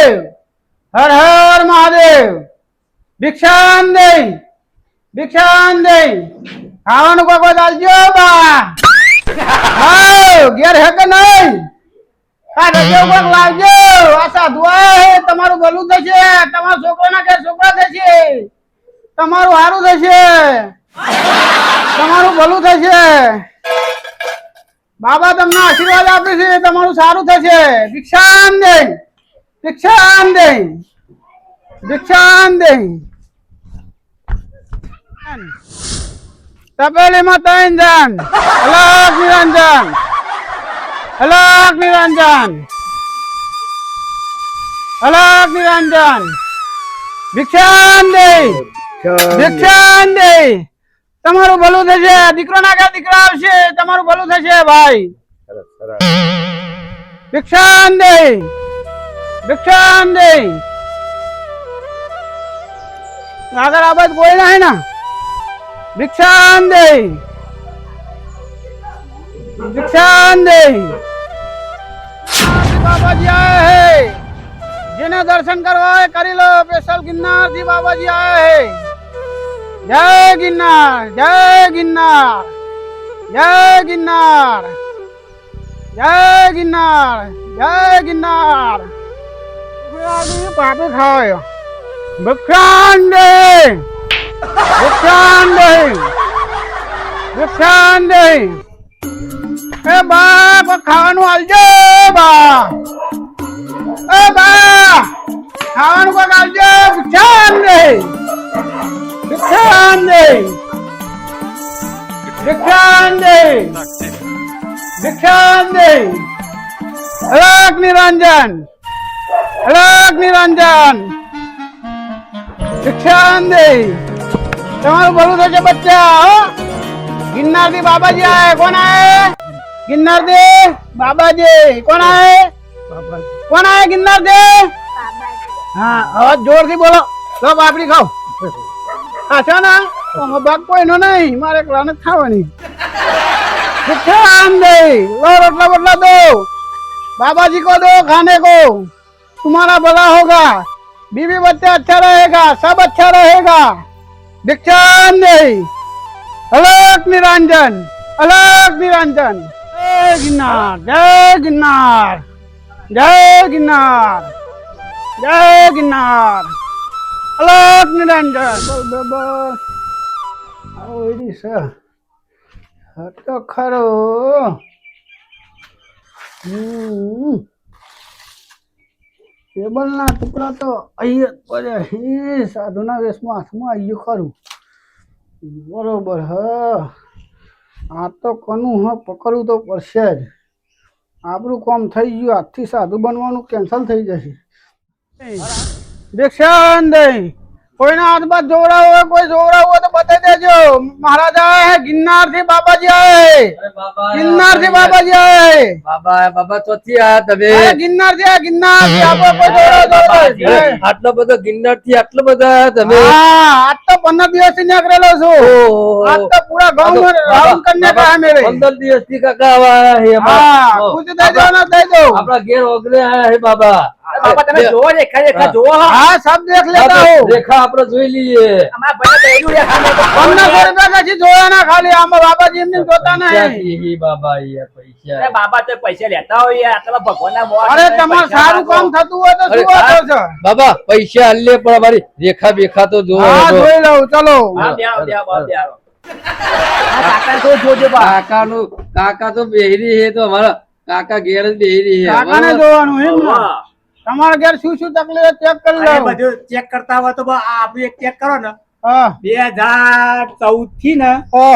મહાદેવ હર હર મહાદેવ ભિક્ષાન દે ખાવાનું કોકો ચાલજો બા હા ઘેર હે કે નહીં આ રજો કોક લાવજો આ સાધુ હે તમારું ભલું થશે તમારા છોકરાના ઘેર છોકરા થશે તમારું સારું થશે તમારું ભલું થશે બાબા તમને આશીર્વાદ આપે છે તમારું સારું થશે ભિક્ષાન દે તપેલીમાં ત્રણ જણ અલગ નિરંજન ભિક્ષાન દે તમારું ભલું થશે દીકરો ના ઘેર દીકરા આવશે તમારું ભલું થશે ભાઈ ભિક્ષાન દે આગળ આ બાદ કોઈ નહીં ને ભિક્ષાન દે બાબાજી આયા હે જેને દર્શન કરવા હોય કરી લો સ્પેશિયલ ગિરનાર થી બાબાજી આયા હે જય ગિરનાર પાપે ખાવાયો ભિક્ષાન દે એ બા ખાવાનું આલજો બા ખાવાનું કોક આલજો ભિક્ષાન દે અલગ નિરંજન ભિક્ષાન દે તમારું ભલું થશે બચ્ચા હો गिरनार दी बाबा जी आए कौन आए गिरनार दे बाबा जी कौन आए गिरनार दे हाँ आवाज जोर से बोलो लो पापड़ी खाओ अच्छा ना तो बाग कोई नो नहीं मारे क्लाने खावानी भिक्षान दे लो रोटला बोटला दो बाबा जी को दो खाने को तुम्हारा भला होगा बीवी बच्चा अच्छा रहेगा सब अच्छा रहेगा भिक्षान दे अलग निरंजन जय गिरनार अलग निरंजन तो खरो टेबल ना टुकड़ा तो अहिया पड़े साधुना वेश में हाथ में अहियो खरू बरोबर हाँ आ तो कनु हाँ पकड़ू तो पड़शे ज आपरू काम थई गयुं आजथी साधु बनवानुं केन्सल थई जशे भिक्षान दे कोई ना हाथ बात जोड़ाओ है कोई जोड़ाओ है तो बता देजो महाराज आए हैं गिरनार से बाबा जी आए हैं गिरनार से बाबा जी आए हैं बाबा तो थी आया तबे गिरनार से आपको कोई जोड़ाओ आटलो बधो गिरनार थी आटलो बधो आया तबे हां आज तो 15 दिवस થી નીકળેલો છું आज तो पूरा गांव में राउंड करने का है मेरे 15 दिवस थी काका आया है हां कुछ दे दो ना दे दो अपना घेर ओगले आया है बाबा તમે જો રેખા જો હા सब देख लेता हूं रेखा આપણે જોઈ લઈએ અમાર ભાઈ બેડું રેખા ને 15 રૂપિયા કછી જોયા ના ખાલી આમાં બાબાજી એમને જોતા નહીં બાબા યાર પૈસા અરે બાબા તો પૈસા લેતા હોય યાર આટલા ભગવાનના મોહ અરે તમાર સારું કામ થતું હોય તો શું વાતો છે બાબા પૈસા આલે પણ અમારી રેખા બેખા તો જો હા જોઈ લઉં ચલો હા દે કાકા તો જોજો બા કાકા તો બેહરી હે તો અમારા કાકા ઘેર જ બેહરી હે કાકાને જોવાનું એમ ને તમારા ઘેર શું શું તકલીફ ચેક કરી લો બધું ચેક કરતા હોય તો આપણે એક ચેક કરો ને હા 2014 થી ને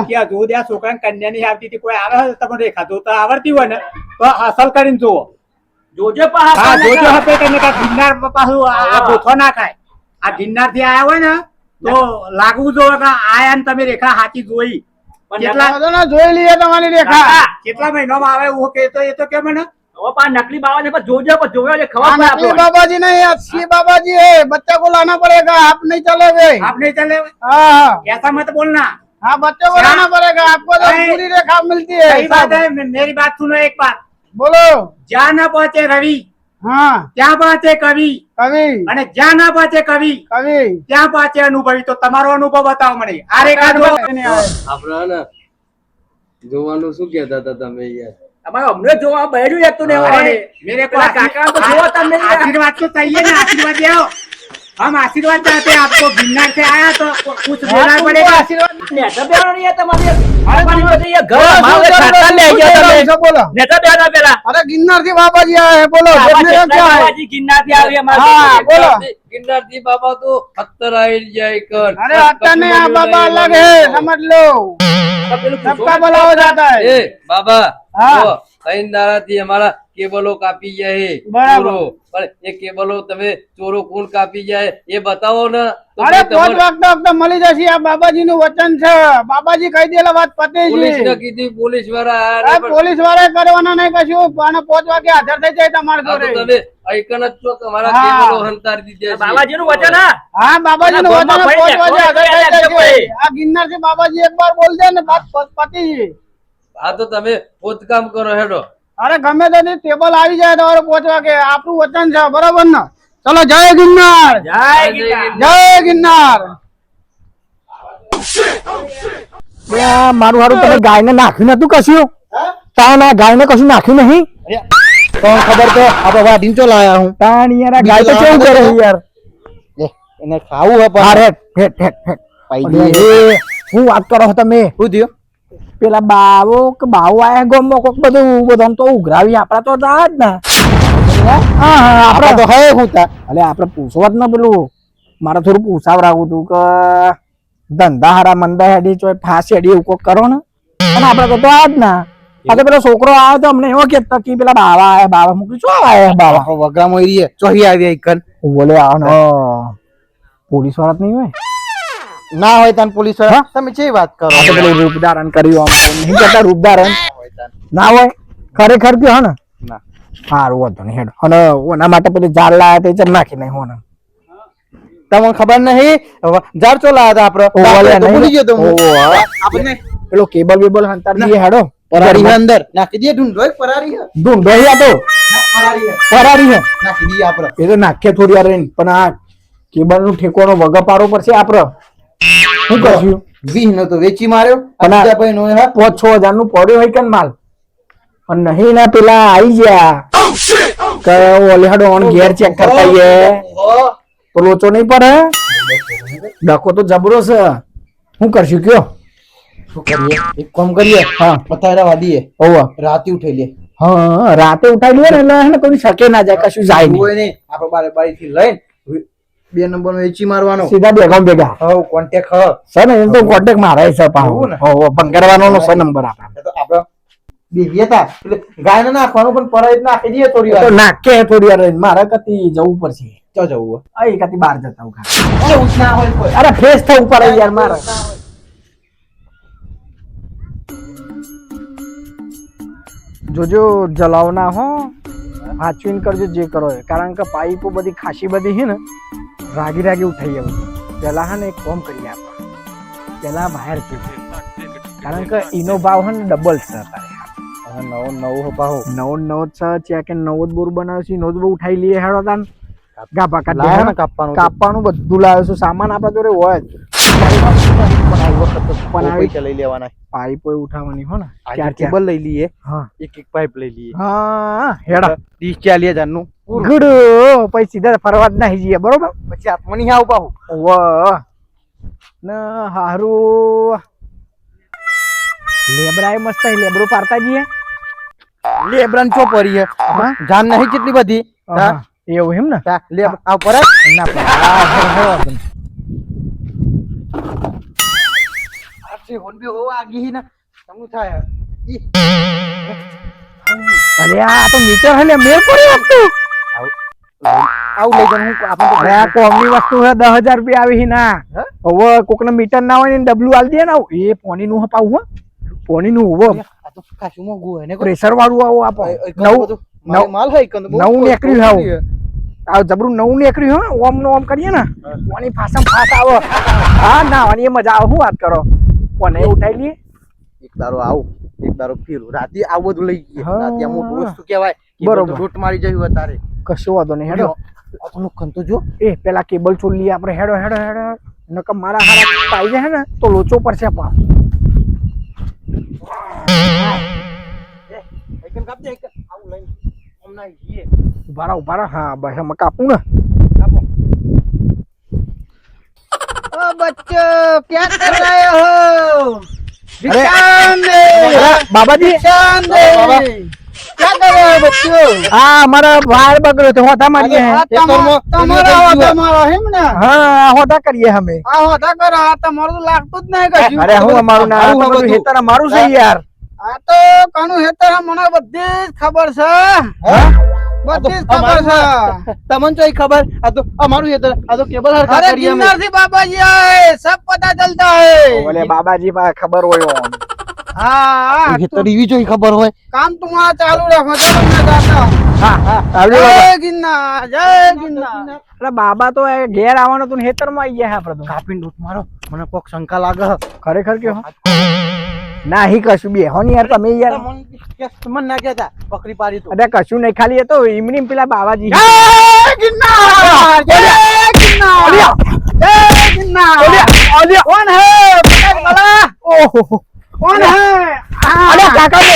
કે જો દે છોકરાને કન્યા ની આવતી હતી કોઈ આવે તો તમને રેખા જોતા આવડતી હોય ને તો અસલ કરીને જુઓ જોજો હા જોજો હતે કે ગિરનાર પાછું આ ગોથો ના ખાય આ ગિરનાર થી આયા હોય ને તો લાગવું જો કે આયા ને તમે રેખા સાચી જોઈ કેટલા જોઈ લઈએ તમારી રેખા કેટલા મહિનામાં આવે એવું કે તો એ તો કે મને नकली बाबा ने जोजो पर जोया खबर नकली बाबा जी नहीं असली बाबा जी है बच्चा को लाना पड़ेगा आप नहीं चलेगे आप नहीं चले हाँ ऐसा मत बोलना हाँ बच्चे को लाना पड़ेगा आपको तो पूरी रेखा मिलती है सही बात है मेरी बात सुनो एक बात बोलो जा न पहुंचे रवि હા ત્યાં પાછે કવિ કવિ અને જ્યાં ના પાછે કવિ કવિ ત્યાં પાછે અનુભવી. તો તમારો અનુભવ બતાવો મને. આ રેખા જો આપણા ને જોવાનું શું કહેતા હતા તમે યાર? અમારે અમને જોવા બહેર્યું એક તો ને अरे मेरे को પેલા કાકા તો જોવા તમને યાર. आशीर्वाद तो चाहिए ना, आशीर्वाद ले आओ. हम आशीर्वाद चाहते हैं आपको. गिरनार से आया तो कुछ देना तुमको पड़ेगा. आशीर्वाद નેતા બેવાનો નહીં યાર તમારે. અરે અમારી તમે- બધી યાર ઘર બોલો, અમારે શું ખાતા કરો? લઈ શું ગયા કરો તમે. છો? બોલો. નેતા બેના પેલા. અરે ગિરનાર થી બાબાજી આયા હે, બોલો આવા જોઈને કેટલાય ક્યાં આયા? બાબાજી ગિરનારથી આવી અમારે. હા બોલો. ગિરનારથી બાબા તો અત્તર આવી જાય કર. अरे आता नहीं आप बाबा अलग है, समझ लो. પેલું सबका भला हो जाता है. એ બાબા હા. જો, ત્રણ દાડાથી અમારા કેબલો કાપી જાય બરાબર. ચોરો. પણ એ કેબલો તમે ચોરો કોણ કાપી જાય એ બતાવો ને તો અરે પછી પોચ તમારે વાગતા મળી જશે. આ બાબાજી નું વચન છે. બાબાજી કહી દેલા વાત પતે પોલીસને છે. કીધું પોલીસ વાળા આયા આ ને પણ પોલીસ વાળા કરવાના નહીં કશું, પણ 5 વાગે હાજર થઈ જાય તમારે આ તો જોડે. તમે આઈકન જ છો તમારા હા. કેબલો હંતારી દીધા છે. બાબાજીનું વચન હા. હા બાબાજી નું ગામમાં વચન 5 વાગે હાજર થઈ ફરી જશે. આ ગિરનાર થી બાબાજી એક બાર બોલ દે ને બાત પતી છે. આ તો તમે ખોદકામ કરો હેડો. અરે ગમે તે ટેબલ આવી જાય તમારે 5 વાગે. આપણું વચન છે, બરાબર ને? ચલો જય ગિરનાર, જય ગિરનાર. જય ગિરનાર. મારું હારું તમે ગાયને નાખ્યું નતું કશું? તાન આ ગાયને કશું નાખ્યું નહીં? કોણ ખબર તો આપણે વાઢીને ચો લાયા હું. તાન યાર આ ગાય તો કેવું કરે છે યાર? એને ખાવું હે પણ. અરે હેટ હેટ હેટ. પૈડી હું વાત કરો છો તમે? શું થયું? પેલા બાવો કે બાવો આયા ગોમમાં કોક બધું તો ઉઘરાવી આપડા તો હતા જ ને. હા આપડા તો હે હું તા. અલે આપણે પૂછવા જ ને પેલું મારે થોડું પૂછાવરાવું હતું કે ધંધા હારા મંદા હેડી ચોય ફાંસી હેડી એવું કોક કરો ને. અને આપડે તો આ જ ના. આ તો પેલો છોકરો આવ્યો તો અમને એવો કેતા કે પેલા બાવા આયા બાવા મૂકી શું આયા બાવા વગરામાં એરીએ ચોહી આવી એકન બોલે આવો ને પોલીસ વાળા જ નહીં હોય ના હોય તન પોલીસ વાળા. તમે કેવી વાત કરો? આ તો પેલું રૂપધારણ કર્યું આમ નહીં કરતા રૂપધારણ ના હોય ખરેખર કયો હે ને ના. સારું વાંધો નહીં હેડ. અને ઓના માટે પેલી જાળ લાયા તે ચમ નાખી નહીં હોને તમને ખબર નહીં જાર ચો લાયા હતા આપણે તો ભૂલી ગયો તો હું. આપણે પેલો કેબલ બેબલ હંતાર દીએ હેડો પરારી હે અંદર નાખી દે. ઢૂંઢો પરારી હે. ઢૂંઢો હે આ તો પરારી હે ફરારી હે નાખી દઈએ આપણે. એ તો નાખે થોડી વાર રહીને પણ આ કેબલ નું ઠેકોનો વગર પાડવો પડશે આપડે. શું કરશું? 20 નો તો વેચી માર્યો. અને આ- બીજા ભાઈ નો હે 5-6 હજાર નું પડ્યો હોય કે માલ પણ નહીં ના પેલા આઈ ગયા કે ઓલે હડો ઓન ઘેર ચેક કરતા આઈએ તો લોચો નહીં પડે. ડકો તો જબરો છે. શું કરશું કયો? શું કરીએ? એક કામ કરીએ. હા પતાયરા વાદીએ ઓવા રાતે ઉઠાઈ લે. હા રાતે ઉઠાઈ લે ને એટલે હે ને કોઈ શકે ના જાય કશું જાય નહીં કોઈ નહીં આપણે બારે બારી થી લઈને 2 નંબર નો વેચી મારવાનો. સીધા બેગામ ભેગા હવ કોન્ટેક્ટ હ સર ને એમ તો કોન્ટેક્ટ મારે છે પાહો એવું ને? હો બંગરવાનો નો છે નંબર આપણા તો આપણે દેવીએ તા એટલે ગાયને નાખવાનું પણ પરાઈ નાખી દઈએ થોડી તો વાર. નાખે થોડી વાર રહીને. મારે કતી જવું પડશે. ચો જવું આ કતી બહાર જતા હું ખાલી. હે એવું જ ના હોય કોઈ. અરે ફ્રેશ થવું પડે યાર મારે. જોજો જલાવના હો હાચવીને કરજો જે કરો એ. કારણ કે પાઇપો બધી ખાસી બધી છે ને રાગી રાગી ઉઠાઈ આવે. પેલા હે ને એક કોમ કરી આપવા પેલા બહાર પીવું કારણ કે એનો ભાવ હે ને ડબલ છે અત્યારે. નવો નવો પાહો નવો જ છે ચેક નવો જ બોર બનાવ્યો છે એનો જ બહુ ઉઠાઈ લઈએ હેડો તાન ગાભા લાયા કાઢી ને કાપવાનું કાપવાનું બધું લાવ્યો છું સામાન આપણા જોડે હોય જ પણ આવી પૈસા લઈ લેવાના. પાઇપો ઉઠાવવાની હો ને આજે ચાર ચાર. કેબલ લઈ લઈએ. હા એક પાઇપ લઈ લઈએ. હા હેડા 30-40 હજાર નું. ગુડ પછી સીધા ફરવા જ નાહી જઈએ બરોબર. પછી હાથમાં નહીં આવ પાહો. વાહ ના હારું લેબરાએ મસ્ત લેબરો પાડતા જઈએ. લેબ્રન ચો પરી હે. હા? જાન નહીં કેટલી બધી. હા, એવું એમ ને તા લે આવ પર ના પણ આથી હોન બી હો આગી ને સમું થાય. અરે આ તો મીટર હે લે મેર પડ્યો આપતું. આવ લઈ જન હું આપણે અરે આ કોમની વસ્તુ છે 10,000 રૂપિયા આવી ના હવે કોકને મીટર ના હોય ને ડબલું આલ દે ને એ પોની નું હપાવું હો પોની નું ઉભો આ તો ખાસું મોંઘું હે ને. પ્રેશર વાળું આવો આપો નવ માલ હે કન નવું નીકળ્યું આવું આ જબરું નવું નીકળ્યું હો ઓમ નો ઓમ કરીએ ને પોની ફાસમ ફાસ આવો હા ના અને મજા આવે શું વાત કરો કોને ઉઠાઈ લઈએ એક દારો આવ એક દારો ફીરું રાતે આવ બધું લઈ ગયે. હા. રાતે આ મોટું વસ્તુ કહેવાય. બરોબર. લૂંટ મારી જયું તારે કશો વાંધો નહીં હેડો લોખંડ તો જો એ પેલા કેબલ છોડ લઈએ આપણે હેડો હેડો હેડો નકર મારા હારા પાઈ જાય ને તો લોચો પડશે પા ઉભારા હા બસ અમે કાપું ને ओ बच्चों क्या कर रहे हो अरे भिक्षान दे बाबाजी भिक्षान दे क्या कर रहे हो बच्चों हाँ हमारा वायर बगड़ो तो होता मारिए हैं તમારો હિમ ને हाँ होता करिए हमें આ હોતા કરો આ તમારું તો લાગતું જ નહીં કશું अरे હું અમારું ના આ બધું હેતર અમારું છે યાર આ તો કાનું હેતર મને બધી જ ખબર છે બધી જ ખબર છે તમને તો ખબર આ તો અમારું હેતર આ તો કેબલ હરખા अरे કરીએ અમે गिरनार से बाबा जी आए सब पता चलता है બોલે બાબાજી પાસે ખબર હોય हाँ હેતર એવી જોઈ ખબર હોય काम तुम्हारा चालू रखो चलो मैं जाता हूँ હા હા આવજો બાબા जय गिरनार जय गिरनार અરે બાબા તો એ ઘેર આવવાનો તો હેતર માં આવી ગયા આપણે તો કાપીને ડૂટ મારો મને કોક શંકા લાગે ખરેખર કે ના હી કશું બે હો ને યાર તમે યાર मन ना क्या था बकरी पारी तो અરે કશું નહીં ખાલી એ તો ઈમની પેલા બાબાજી जय गिरनार जय गिरनार जय गिरनार कौन है पता चला ઓહો कौन है અરે કાકા ને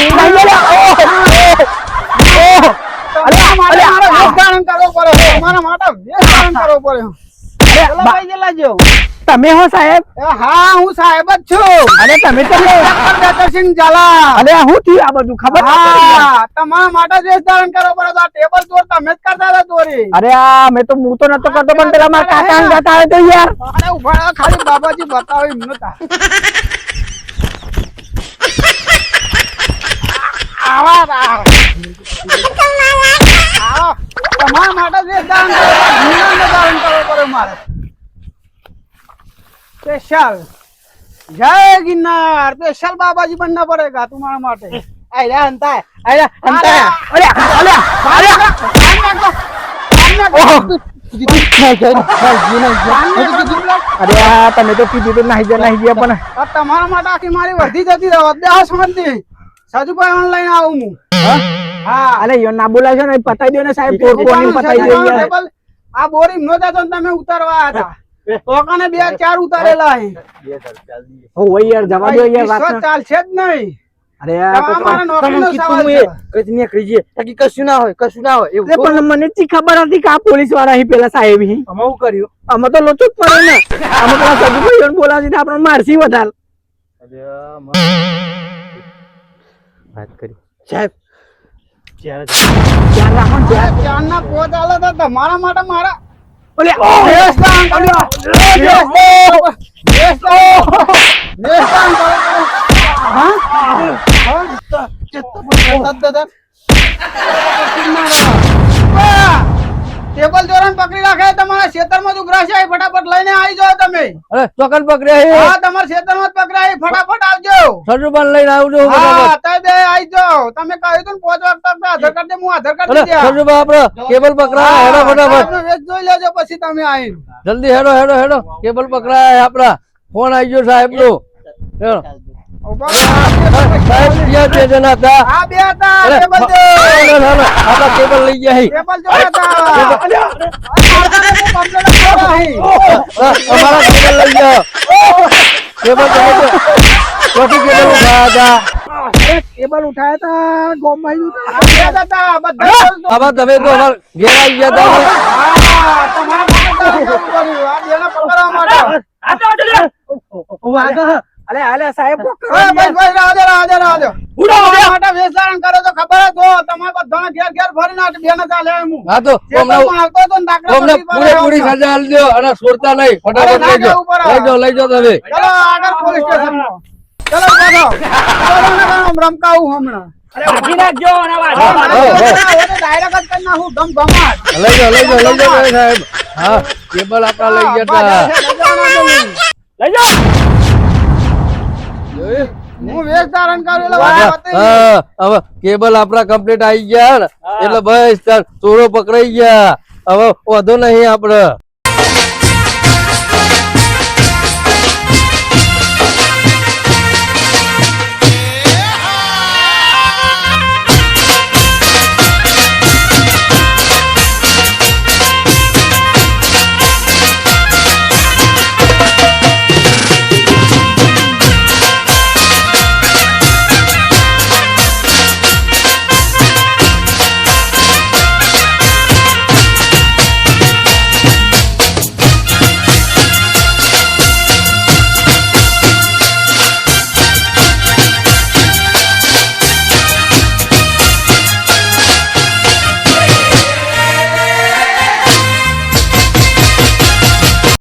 ઓહો તમારા માટે મારે વેચાણ કરવો પડે તમારા માટે વેચાણ કરવો પડે ચલો ભાઈ જલા જો તમે હો સાહેબ હા હું સાહેબ જ છું અરે તમે તો સિંહ ઝાલા અરે હું થયું આ બધું ખબર હા તમારા માટે જ વેચાણ કરવો પડે તો આ ટેબલ ચોર તમે જ કરતા હતા ચોરી અરે આ મેં તો હું તો નતો કરતો પણ પેલા મારા કાકા ને જતા હોય તો યાર અરે ઉભા રહો, ખાલી બાબાજી બતાવો એમનો તા આવા આવો તમારા માટે જ વેચાણ કરવો પડે મારે स्पेशल जय गिरनार स्पेशल बाबा जी बनना पड़ेगा तुम्हारे माटे आइला हंता है અરે આ તમે તો કીધું તો નહીં ગયા પણ તમારા માટે આખી મારી વધી જતી રહો બે સમજતી સાજુભાઈ ઓનલાઈન આવું હું હા અરે યો ના બોલાય છે ને પતાઈ દો ને સાહેબ કોની પતાઈ દો યાર આ બોરિંગ નો જાતો તમે ઉતારવા હતા ટોકાને 2-4 ઉતારેલા હે ઓ વઈ યાર જવા દો યાર વાત વિશ્વાસ ચાલશે જ નહીં અરે આ તો તમારા નોકરીનો સવાલ છે કઈ કરીએ તાકી કશું ના હોય એવું પણ મને જ ખબર હતી કે આ પોલીસ વાળા અહીં પેલા સાહેબ અહીં અમે શું કર્યું અમે તો લોચો જ પડે ને અમે પેલા સજુભાઈઓને બોલાવીને આપણે મારસી વધાર વાત કરી સાહેબ ધ્યાન રાખો ને ધ્યાન. ચાંદના પોત આલે તો તમારા માટે મારા ઓલે વેસ્તાન કરો વેસ્તાન કરો હા ટેબલ ચોરાને પકડી રાખે તમારા ખેતરમાં ઉઘરાશે ફટાફટ લઈને આવી જાઓ તમે અરે ચોકન પકડે હા તમારા ખેતરમાં જ પકડાય ફટાફટ આવજો સરજુબાન લઈને આવજો હા તમે બે આવી જાઓ તમે કહ્યું તું 5 વાગતા આધાર કાર્ડ દે હું આધાર કાર્ડ અરે દે સરજુબા આપણે કેબલ પકડાય હેડો ફટાફટ વેચ જોઈ લેજો પછી તમે આવીને જલ્દી હેડો હેડો હેડો કેબલ પકડાય આપડા ફોન આવી ગયો સાહેબ નો હેડો સાહેબ ક્યાં છે જણા હતા હા બે હતા અરે, ટેબલ જો આપડા કેબલ લઈ ગયા ટેબલ જો હતા અમારા કેબલ લઈ ગયા કેબલ ચોથી કેબલ ઉઠાયા હતા કેબલ ઉઠાયા હતા ગોમભાઈ આમાં તમે તો અમાર ઘેર આવી ગયા હતા અલે અલે સાહેબ હા તો તમને પૂરેપૂરી સજા આલી દો અને છોડતા નહીં ફટાફટ લઈ જાઓ તમે રમકાવું હમણાં કાઢી નાખજો અને વાંધો ડાયરેક્ટ કરી નાખું ધમધમાટ લઈ જાઓ સાહેબ હા કેબલ આપડા લઈ ગયા હતા લઈ જાઓ હું વેશ ધારણ કરું એટલે હા, વાત પતી. હવે કેબલ આપડા કમ્પ્લીટ આવી ગયા ને એટલે બસ તાર ચોરો પકડાઈ ગયા હવે વધુ નહીં આપડે